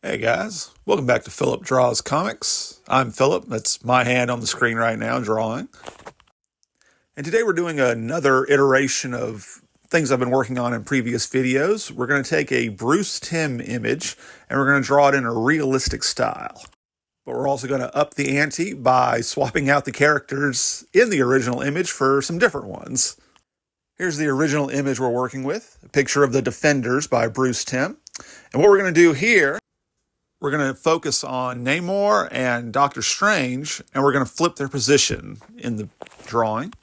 Hey guys, welcome back to Phillip Draws Comics. I'm Phillip, that's my hand on the screen right now drawing. And today we're doing another iteration of things I've been working on in previous videos. We're going to take a Bruce Timm image and we're going to draw it in a realistic style. But we're also going to up the ante by swapping out the characters in the original image for some different ones. Here's the original image we're working with, a picture of the Defenders by Bruce Timm. And what we're going to do here, we're going to focus on Namor and Doctor Strange, and we're going to flip their position in the drawing.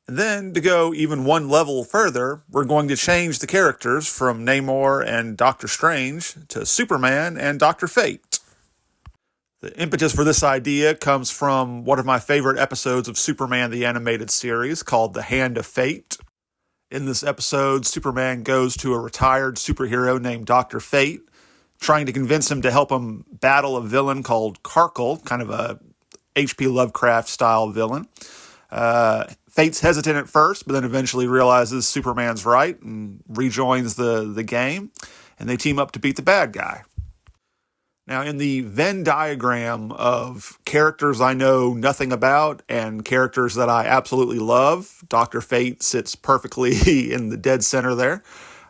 And then, to go even one level further, we're going to change the characters from Namor and Doctor Strange to Superman and Dr. Fate. The impetus for this idea comes from one of my favorite episodes of Superman the Animated Series called The Hand of Fate. In this episode, Superman goes to a retired superhero named Dr. Fate, trying to convince him to help him battle a villain called Karkle, kind of a H.P. Lovecraft-style villain. Fate's hesitant at first, but then eventually realizes Superman's right and rejoins the game, and they team up to beat the bad guy. Now, in the Venn diagram of characters I know nothing about and characters that I absolutely love, Dr. Fate sits perfectly in the dead center there.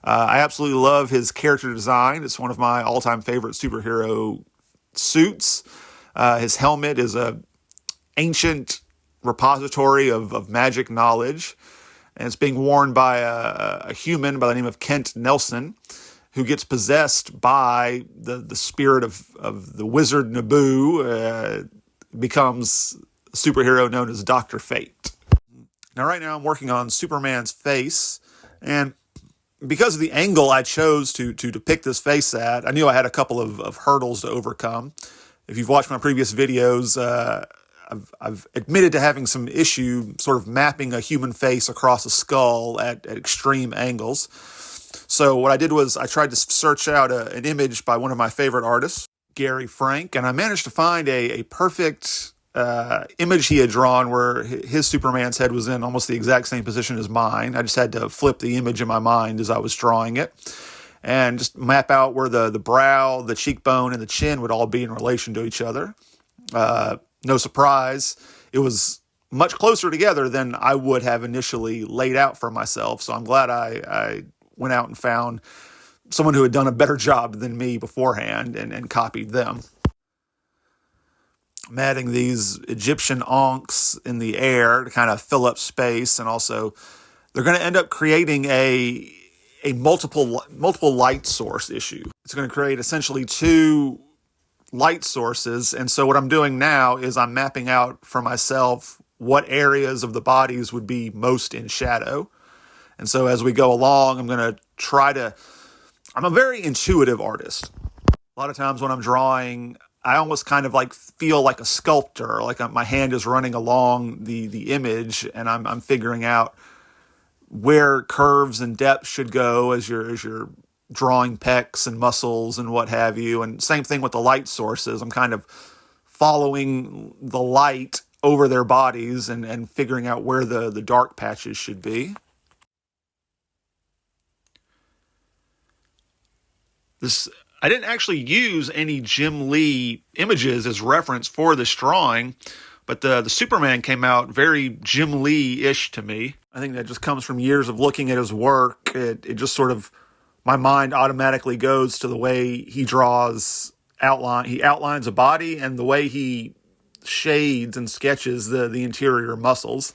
I absolutely love his character design. It's one of my all-time favorite superhero suits. His helmet is an ancient repository of magic knowledge, and it's being worn by a human by the name of Kent Nelson, who gets possessed by the spirit of the wizard Naboo, becomes a superhero known as Dr. Fate. Now, right now I'm working on Superman's face, and because of the angle I chose to depict this face at, I knew I had a couple of hurdles to overcome. If you've watched my previous videos, I've admitted to having some issue sort of mapping a human face across a skull at extreme angles. So what I did was I tried to search out an image by one of my favorite artists, Gary Frank, and I managed to find a perfect image he had drawn where his Superman's head was in almost the exact same position as mine. I just had to flip the image in my mind as I was drawing it and just map out where the brow, the cheekbone, and the chin would all be in relation to each other. No surprise, it was much closer together than I would have initially laid out for myself, so I'm glad I went out and found someone who had done a better job than me beforehand and copied them. I'm adding these Egyptian ankhs in the air to kind of fill up space, and also they're going to end up creating a multiple light source issue. It's going to create essentially two light sources, and so what I'm doing now is I'm mapping out for myself what areas of the bodies would be most in shadow. And so as we go along, I'm going to I'm a very intuitive artist. A lot of times when I'm drawing, I almost kind of like feel like a sculptor, like my hand is running along the image, and I'm figuring out where curves and depth should go as you're drawing pecs and muscles and what have you. And same thing with the light sources. I'm kind of following the light over their bodies and figuring out where the dark patches should be. I didn't actually use any Jim Lee images as reference for this drawing, but the Superman came out very Jim Lee-ish to me. I think that just comes from years of looking at his work. It just sort of, my mind automatically goes to the way he draws outline. He outlines a body and the way he shades and sketches the interior muscles.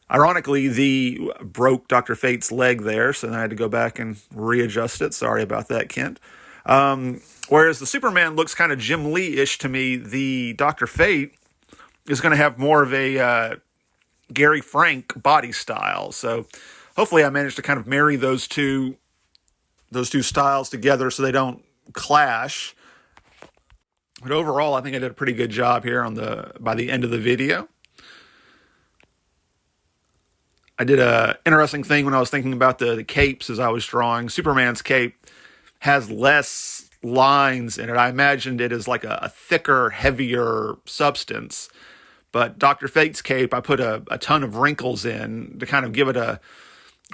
Ironically, broke Dr. Fate's leg there, so then I had to go back and readjust it. Sorry about that, Kent. Whereas the Superman looks kind of Jim Lee-ish to me, the Dr. Fate is going to have more of a Gary Frank body style. So hopefully I managed to kind of marry those two styles together so they don't clash. But overall, I think I did a pretty good job here by the end of the video. I did an interesting thing when I was thinking about the capes as I was drawing. Superman's cape has less lines in it. I imagined it as like a thicker, heavier substance. But Dr. Fate's cape, I put a ton of wrinkles in to kind of give it a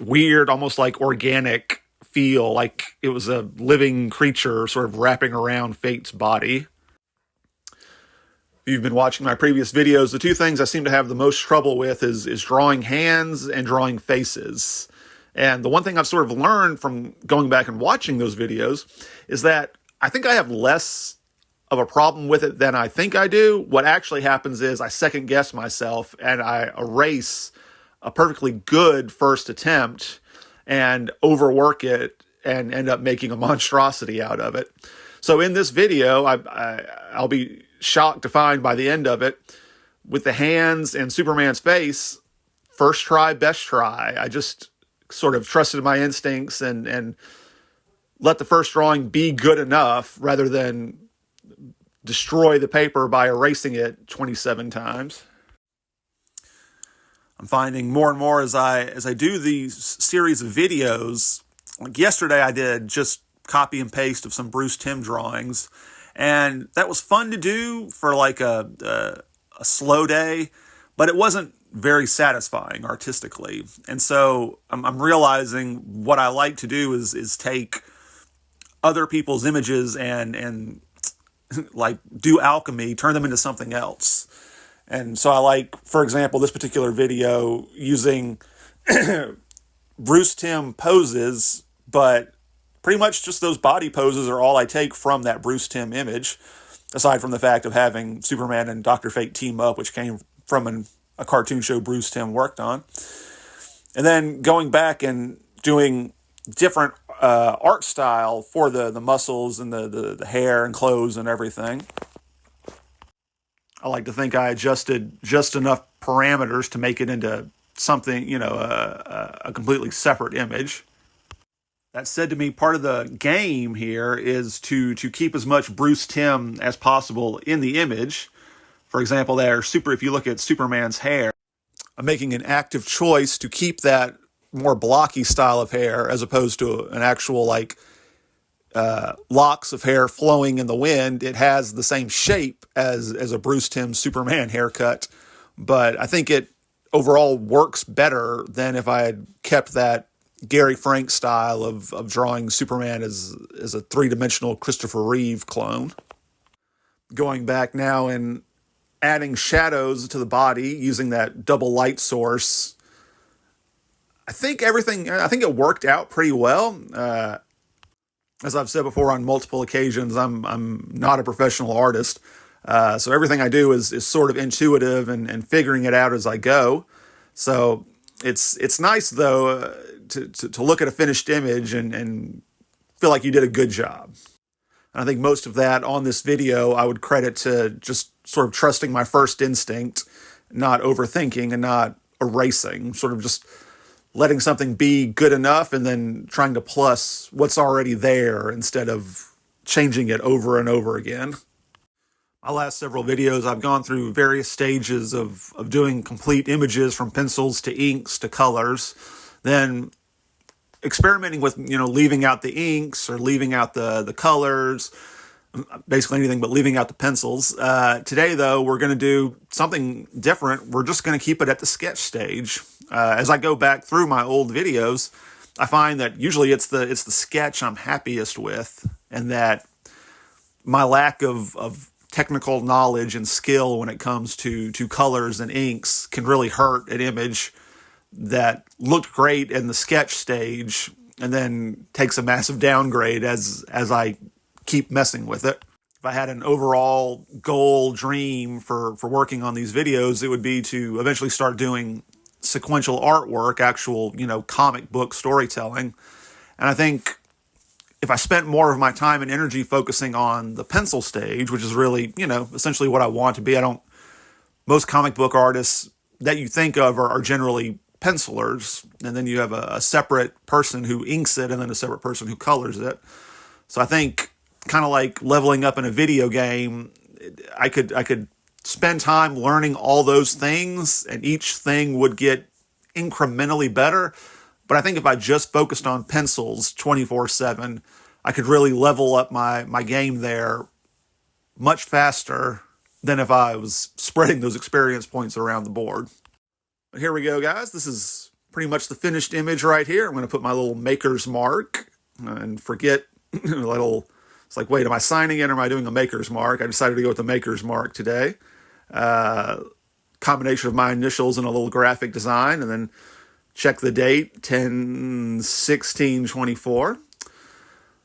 weird, almost like organic feel like it was a living creature sort of wrapping around Fate's body. If you've been watching my previous videos, the two things I seem to have the most trouble with is drawing hands and drawing faces. And the one thing I've sort of learned from going back and watching those videos is that I think I have less of a problem with it than I think I do. What actually happens is I second guess myself and I erase a perfectly good first attempt and overwork it and end up making a monstrosity out of it. So in this video, I'll be shocked to find by the end of it, with the hands and Superman's face, first try, best try. I just sort of trusted my instincts and let the first drawing be good enough rather than destroy the paper by erasing it 27 times. I'm finding more and more as I do these series of videos, like yesterday I did just copy and paste of some Bruce Timm drawings, and that was fun to do for like a slow day, but it wasn't very satisfying artistically. And so I'm realizing what I like to do is take other people's images and like do alchemy, turn them into something else. And so I like, for example, this particular video using Bruce Timm poses, but pretty much just those body poses are all I take from that Bruce Timm image, aside from the fact of having Superman and Dr. Fate team up, which came from a cartoon show Bruce Timm worked on. And then going back and doing different art style for the muscles and the hair and clothes and everything. I like to think I adjusted just enough parameters to make it into something, a completely separate image. That said, to me, part of the game here is to keep as much Bruce Timm as possible in the image. For example, if you look at Superman's hair, I'm making an active choice to keep that more blocky style of hair as opposed to an actual locks of hair flowing in the wind. It has the same shape as a Bruce Timm Superman haircut, but I think it overall works better than if I had kept that Gary Frank style of drawing Superman as a three-dimensional Christopher Reeve clone. Going back now and adding shadows to the body using that double light source, I think it worked out pretty well. As I've said before on multiple occasions, I'm not a professional artist, so everything I do is sort of intuitive and figuring it out as I go. So it's nice though to look at a finished image and feel like you did a good job. And I think most of that on this video I would credit to just sort of trusting my first instinct, not overthinking and not erasing, sort of just letting something be good enough and then trying to plus what's already there instead of changing it over and over again. My last several videos, I've gone through various stages of doing complete images from pencils to inks to colors, then experimenting with, leaving out the inks or leaving out the colors, basically anything but leaving out the pencils. Today, though, we're going to do something different. We're just going to keep it at the sketch stage. As I go back through my old videos, I find that usually it's the sketch I'm happiest with, and that my lack of technical knowledge and skill when it comes to colors and inks can really hurt an image that looked great in the sketch stage and then takes a massive downgrade as I keep messing with it. If I had an overall goal, dream for working on these videos, it would be to eventually start doing sequential artwork, actual, comic book storytelling. And I think if I spent more of my time and energy focusing on the pencil stage, which is really, essentially what I want to be. Most comic book artists that you think of are generally pencilers, and then you have a separate person who inks it and then a separate person who colors it. So I think kind of like leveling up in a video game, I could spend time learning all those things and each thing would get incrementally better. But I think if I just focused on pencils 24/7, I could really level up my game there much faster than if I was spreading those experience points around the board. But here we go, guys. This is pretty much the finished image right here. I'm going to put my little maker's mark and forget a little. It's like, wait, am I signing in or am I doing a maker's mark? I decided to go with the maker's mark today. Combination of my initials and a little graphic design, and then check the date, 10/16/24.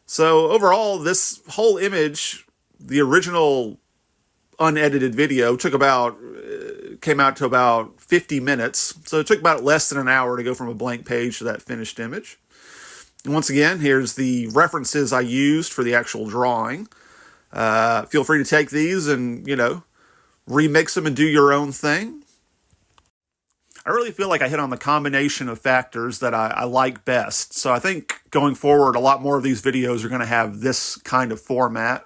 So overall, this whole image, the original unedited video, came out to about 50 minutes. So it took about less than an hour to go from a blank page to that finished image. And once again, here's the references I used for the actual drawing. Feel free to take these and, remix them and do your own thing. I really feel like I hit on the combination of factors that I like best. So I think going forward, a lot more of these videos are going to have this kind of format.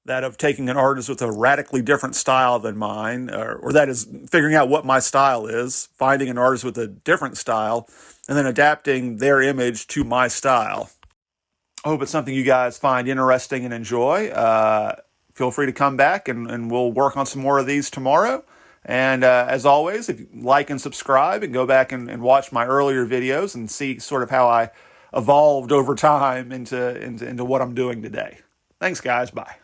That of taking an artist with a radically different style than mine, or that is figuring out what my style is, finding an artist with a different style, and then adapting their image to my style. I hope it's something you guys find interesting and enjoy. Feel free to come back and we'll work on some more of these tomorrow. And as always, if you like and subscribe and go back and watch my earlier videos and see sort of how I evolved over time into what I'm doing today. Thanks, guys. Bye.